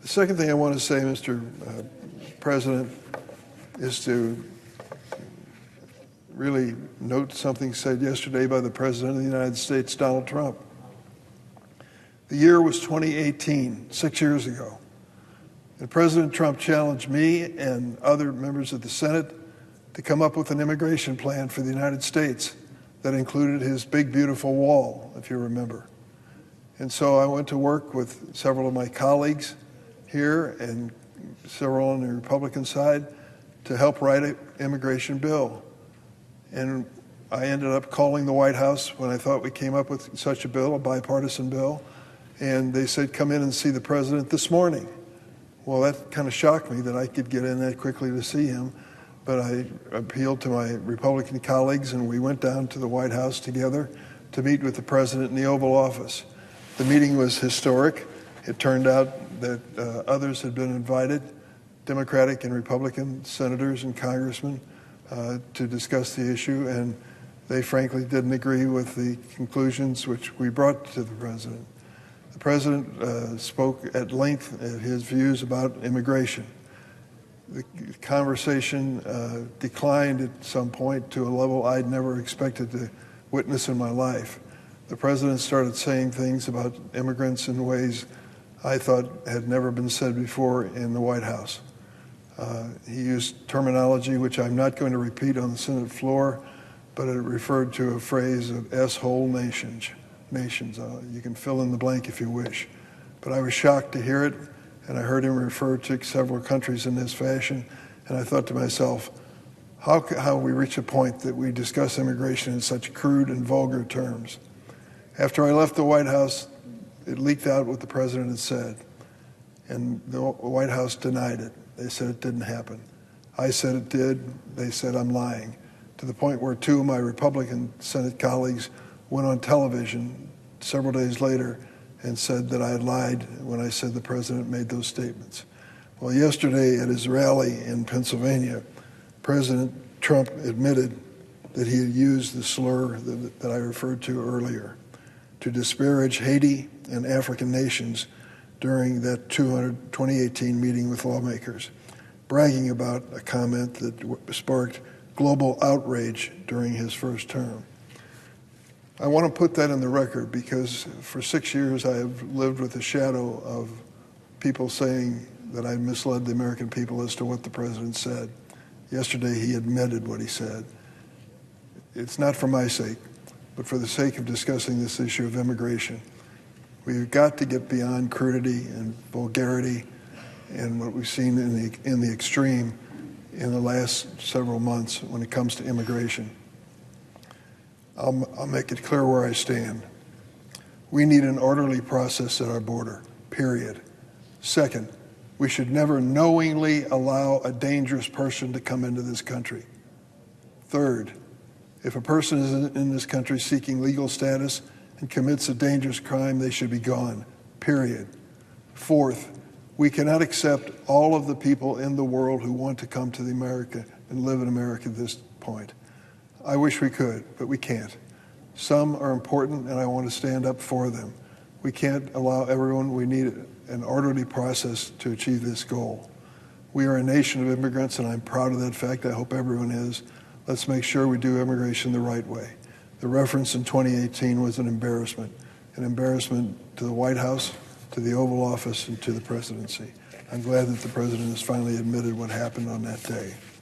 The second thing I want to say, Mr. President, is to really note something said yesterday by the President of the United States, Donald Trump. The year was 2018, 6 years ago. And President Trump challenged me and other members of the Senate to come up with an immigration plan for the United States that included his big, beautiful wall, if you remember. And so I went to work with several of my colleagues here and several on the Republican side to help write an immigration bill. And I ended up calling the White House when I thought we came up with such a bill, a bipartisan bill, and they said, come in and see the president this morning. Well, that kind of shocked me that I could get in that quickly to see him, but I appealed to my Republican colleagues, and we went down to the White House together to meet with the president in the Oval Office. The meeting was historic. It turned out that others had been invited, Democratic and Republican senators and congressmen, to discuss the issue, and they frankly didn't agree with the conclusions which we brought to the president. The president spoke at length of his views about immigration. The conversation declined at some point to a level I'd never expected to witness in my life. The president started saying things about immigrants in ways I thought had never been said before in the White House. He used terminology which I'm not going to repeat on the Senate floor, but it referred to a phrase of S-hole nations. You can fill in the blank if you wish. But I was shocked to hear it, and I heard him refer to several countries in this fashion, and I thought to myself, how we reach a point that we discuss immigration in such crude and vulgar terms? After I left the White House, it leaked out what the president had said, and the White House denied it. They said it didn't happen. I said it did. They said I'm lying, to the point where two of my Republican Senate colleagues went on television several days later and said that I had lied when I said the president made those statements. Well, yesterday at his rally in Pennsylvania, President Trump admitted that he had used the slur that I referred to earlier to disparage Haiti and African nations during that 2018 meeting with lawmakers, bragging about a comment that sparked global outrage during his first term. I want to put that in the record because for 6 years I have lived with the shadow of people saying that I misled the American people as to what the president said. Yesterday he admitted what he said. It's not for my sake, but for the sake of discussing this issue of immigration. We've got to get beyond crudity and vulgarity and what we've seen in the extreme in the last several months when it comes to immigration. I'll make it clear where I stand. We need an orderly process at our border, period. Second, we should never knowingly allow a dangerous person to come into this country. Third, if a person is in this country seeking legal status and commits a dangerous crime, they should be gone, period. Fourth, we cannot accept all of the people in the world who want to come to America and live in America at this point. I wish we could, but we can't. Some are important, and I want to stand up for them. We can't allow everyone. We need an orderly process to achieve this goal. We are a nation of immigrants, and I'm proud of that fact. I hope everyone is. Let's make sure we do immigration the right way. The reference in 2018 was an embarrassment to the White House, to the Oval Office, and to the presidency. I'm glad that the president has finally admitted what happened on that day.